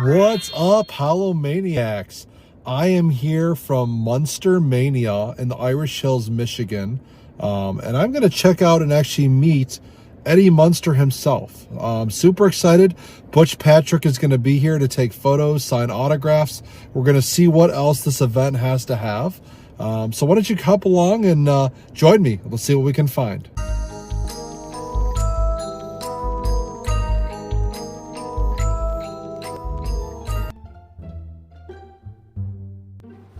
What's up, Hallowmaniacs? I am here from Munster Mania in the Irish Hills, Michigan, and I'm going to check out and actually meet Eddie Munster himself. Super excited. Butch Patrick is going to be here to take photos, sign autographs. We're going to see what else this event has to have. So why don't you hop along and join me? Let's see what we can find.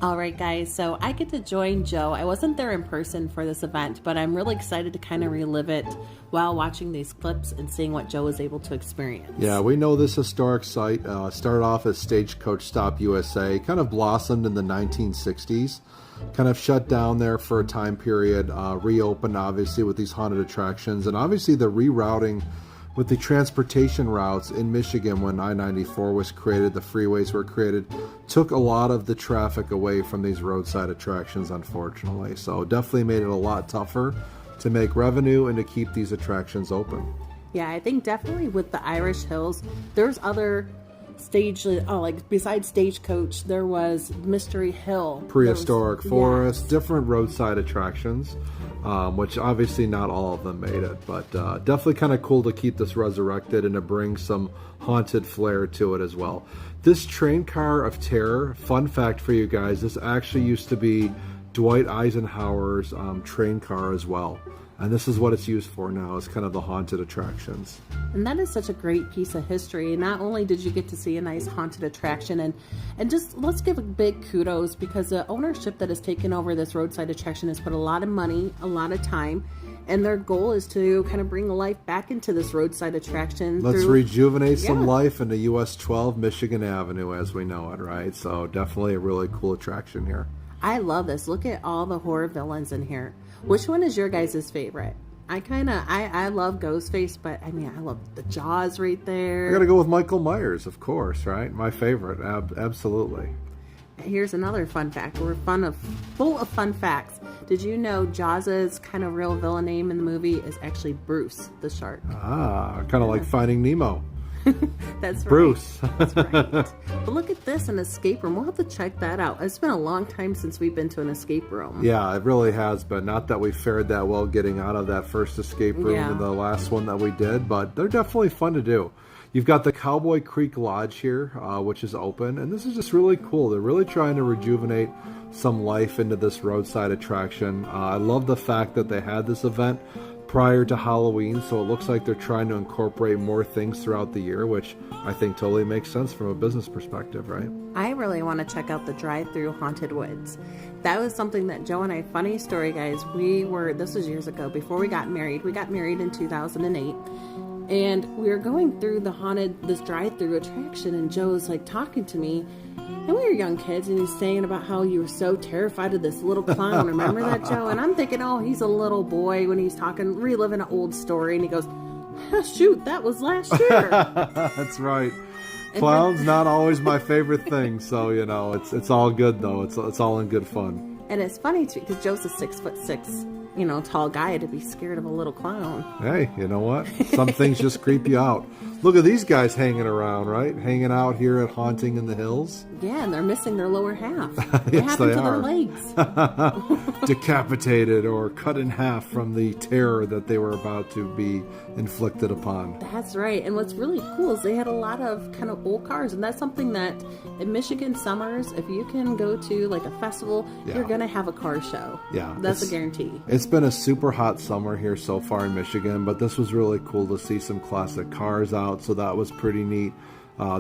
All right, guys, so I get to join Joe. I wasn't there in person for this event, but I'm really excited to kind of relive it while watching these clips and seeing what Joe was able to experience. Yeah, we know this historic site started off as Stagecoach Stop USA, kind of blossomed in the 1960s, kind of shut down there for a time period, reopened obviously with these haunted attractions, and obviously the rerouting with the transportation routes in Michigan when I-94 was created, the freeways were created, took a lot of the traffic away from these roadside attractions, unfortunately. So definitely made it a lot tougher to make revenue and to keep these attractions open. Yeah, I think definitely with the Irish Hills, there's other like besides Stagecoach, there was Mystery Hill. Prehistoric Forest, different roadside attractions. Which obviously not all of them made it, but definitely kind of cool to keep this resurrected and to bring some haunted flair to it as well. This train car of terror, fun fact for you guys, this actually used to be Dwight Eisenhower's train car as well. And this is what it's used for now, is kind of the haunted attractions. And that is such a great piece of history. Not only did you get to see a nice haunted attraction, and just let's give a big kudos, because the ownership that has taken over this roadside attraction has put a lot of money, a lot of time, and their goal is to kind of bring life back into this roadside attraction. Let's rejuvenate some life into US 12 Michigan Avenue as we know it, right? So definitely a really cool attraction here. I love this. Look at all the horror villains in here. Which one is your guys' favorite? I love Ghostface, but I mean, I love the Jaws right there. I gotta go with Michael Myers, of course, right? My favorite, absolutely. Here's another fun fact. We're full of fun facts. Did you know Jaws' kind of real villain name in the movie is actually Bruce the shark? Ah, kind of like Finding Nemo. That's Bruce. Right. That's right. But look at this, an escape room. We'll have to check that out. It's been a long time since we've been to an escape room. Yeah, it really has been. Not that we fared that well getting out of that first escape room in the last one that we did, but they're definitely fun to do. You've got the Cowboy Creek Lodge here, which is open, and this is just really cool. They're really trying to rejuvenate some life into this roadside attraction. I love the fact that they had this event prior to Halloween, so it looks like they're trying to incorporate more things throughout the year, which I think totally makes sense from a business perspective, right? I really want to check out the drive-through Haunted Woods. That was something that Joe and I, funny story, guys, this was years ago, before we got married. We got married in 2008, and we were going through this drive-through attraction, and Joe was like talking to me, and we were young kids, and he's saying about how you were so terrified of this little clown. Remember that, Joe? And I'm thinking, oh, he's a little boy when he's talking, reliving an old story, and he goes, shoot, that was last year. That's right. Clowns not always my favorite thing, so it's all good though. It's all in good fun. And it's funny too, because Joe's a 6'6", tall guy, to be scared of a little clown. Hey, you know what? Some things just creep you out. Look at these guys hanging around, right? Hanging out here at Haunting in the Hills. Yeah, and they're missing their lower half. What Yes, happened they to are. their legs? Decapitated or cut in half from the terror that they were about to be inflicted upon. That's right. And what's really cool is they had a lot of kind of old cars, and that's something that in Michigan summers, if you can go to like a festival, you're gonna have a car show. Yeah, that's a guarantee. It's been a super hot summer here so far in Michigan, but this was really cool to see some classic cars out, so that was pretty neat.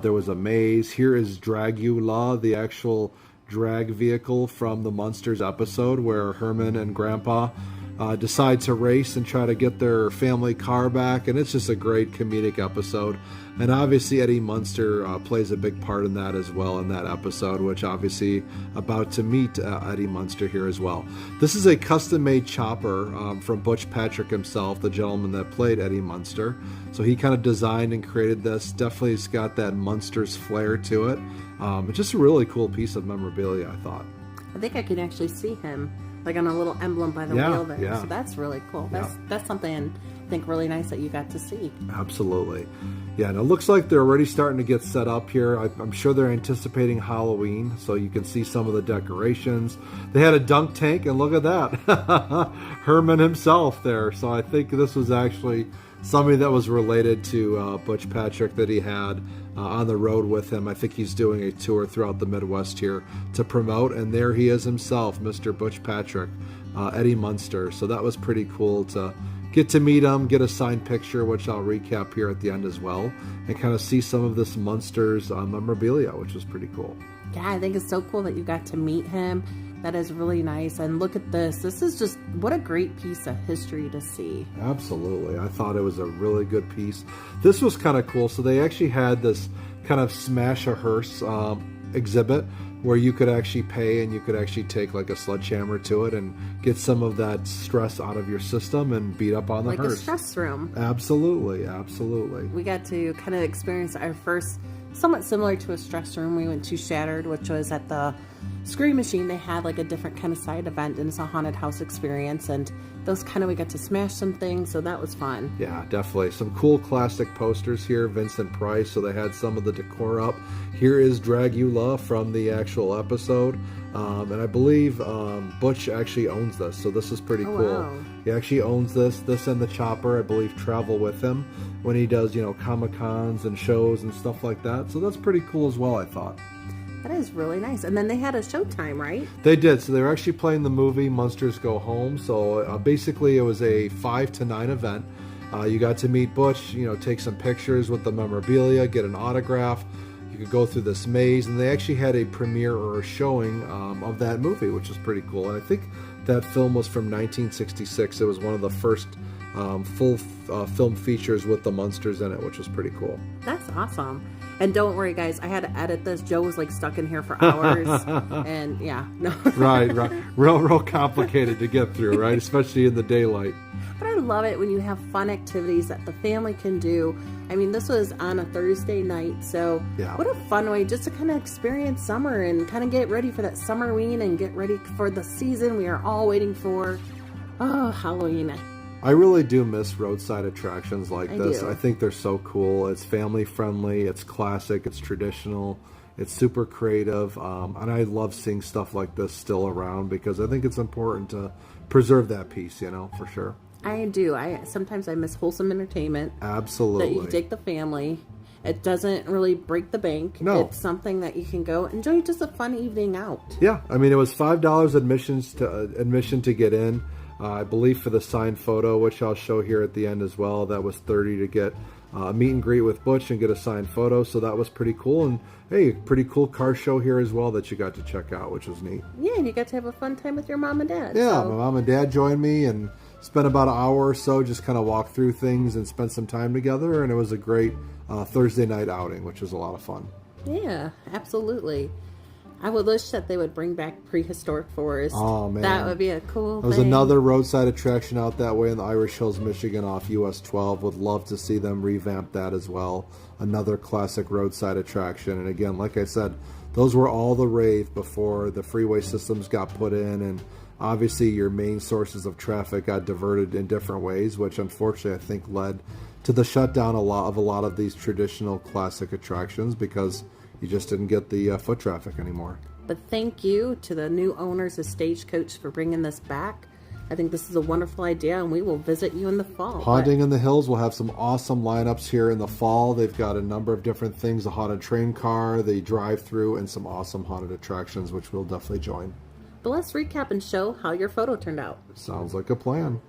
There was a maze. Here is Dragula, the actual drag vehicle from the Munsters episode where Herman and Grandpa decide to race and try to get their family car back, and it's just a great comedic episode. And obviously Eddie Munster plays a big part in that as well in that episode, which obviously about to meet Eddie Munster here as well. This is a custom-made chopper from Butch Patrick himself, the gentleman that played Eddie Munster. So he kind of designed and created this. Definitely it's got that Munster's flair to it. It's just a really cool piece of memorabilia, I thought. I think I can actually see him like on a little emblem by the wheel there. Yeah. So that's really cool. That's something think really nice that you got to see. Absolutely. Yeah, and it looks like they're already starting to get set up here. I'm sure they're anticipating Halloween, so you can see some of the decorations. They had a dunk tank, and look at that. Herman himself there. So I think this was actually somebody that was related to Butch Patrick that he had on the road with him. I think he's doing a tour throughout the Midwest here to promote, and there he is himself, Mr. Butch Patrick, Eddie Munster. So that was pretty cool to get to meet him, get a signed picture, which I'll recap here at the end as well, and kind of see some of this Munster's memorabilia, which was pretty cool. Yeah, I think it's so cool that you got to meet him. That is really nice. And look at this. This is just, what a great piece of history to see. Absolutely. I thought it was a really good piece. This was kind of cool. So they actually had this kind of smash a hearse exhibit where you could actually pay and you could actually take like a sledgehammer to it and get some of that stress out of your system and beat up on the hearse. Like a stress room. Absolutely. Absolutely. We got to kind of experience our first, somewhat similar to a stress room we went to Shattered, which was at the Scream Machine. They had like a different kind of side event, and it's a haunted house experience, and those kind of, we got to smash some things, so that was fun. Yeah, definitely. Some cool classic posters here, Vincent Price, so they had some of the decor up. Here is Dragula from the actual episode, and I believe Butch actually owns this, so this is pretty cool. Wow. He actually owns this and the Chopper, I believe, travel with him when he does, Comic-Cons and shows and stuff like that, so that's pretty cool as well, I thought. That is really nice. And then they had a showtime, right? They did. So they were actually playing the movie Munsters Go Home. So basically it was a 5 to 9 event. You got to meet Butch, take some pictures with the memorabilia, get an autograph. You could go through this maze. And they actually had a premiere or a showing of that movie, which is pretty cool. And I think that film was from 1966. It was one of the first full film features with the Munsters in it, which was pretty cool. That's awesome. And don't worry, guys, I had to edit this. Joe was like stuck in here for hours. And yeah, no. Right. Real complicated to get through, right? Especially in the daylight. But I love it when you have fun activities that the family can do. I mean, this was on a Thursday night, so yeah. What a fun way just to kind of experience summer and kind of get ready for that Summerween and get ready for the season we are all waiting for. Oh, Halloween. I really do miss roadside attractions like this. I think they're so cool. It's family friendly, it's classic, it's traditional, it's super creative, and I love seeing stuff like this still around because I think it's important to preserve that piece, for sure. I do. Sometimes I miss wholesome entertainment. Absolutely. That you can take the family. It doesn't really break the bank. No. It's something that you can go enjoy, just a fun evening out. Yeah, I mean, it was $5 admission to get in. I believe for the signed photo, which I'll show here at the end as well, that was $30 to get a meet and greet with Butch and get a signed photo. So that was pretty cool. And hey, pretty cool car show here as well that you got to check out, which was neat. Yeah, and you got to have a fun time with your mom and dad. Yeah, my mom and dad joined me and spent about an hour or so just kind of walk through things and spend some time together. And it was a great Thursday night outing, which was a lot of fun. Yeah, absolutely. I would wish that they would bring back Prehistoric Forest. Oh, man. That would be a cool thing. There's another roadside attraction out that way in the Irish Hills, Michigan off US 12. Would love to see them revamp that as well. Another classic roadside attraction. And again, like I said, those were all the rave before the freeway systems got put in. And obviously your main sources of traffic got diverted in different ways, which unfortunately I think led to the shutdown of a lot of these traditional classic attractions because you just didn't get the foot traffic anymore. But thank you to the new owners of Stagecoach for bringing this back. I think this is a wonderful idea, and we will visit you in the fall. Haunting in the Hills will have some awesome lineups here in the fall. They've got a number of different things, a haunted train car, the drive-through, and some awesome haunted attractions, which we'll definitely join. But let's recap and show how your photo turned out. Sounds like a plan.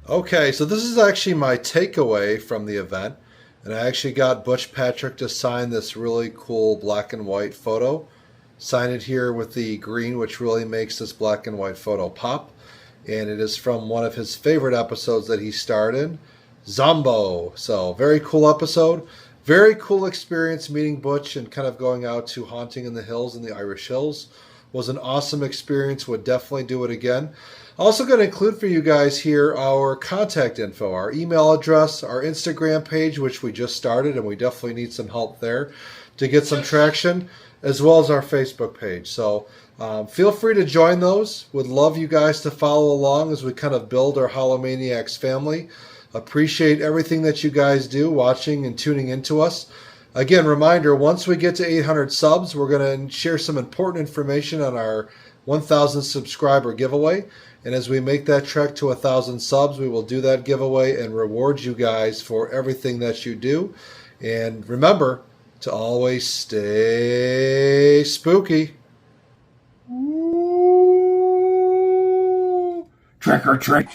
Okay, so this is actually my takeaway from the event. And I actually got Butch Patrick to sign this really cool black and white photo. Sign it here with the green, which really makes this black and white photo pop. And it is from one of his favorite episodes that he starred in, Zombo. So very cool episode. Very cool experience meeting Butch and kind of going out to Haunting in the Hills in the Irish Hills. Was an awesome experience. Would definitely do it again. Also going to include for you guys here our contact info, our email address, our Instagram page, which we just started, and we definitely need some help there to get some traction, as well as our Facebook page. So feel free to join those. Would love you guys to follow along as we kind of build our Hallowmaniacs family. Appreciate everything that you guys do, watching and tuning into us. Again, reminder, once we get to 800 subs, we're going to share some important information on our 1,000 subscriber giveaway. And as we make that trek to 1,000 subs, we will do that giveaway and reward you guys for everything that you do. And remember to always stay spooky. Trick or treat.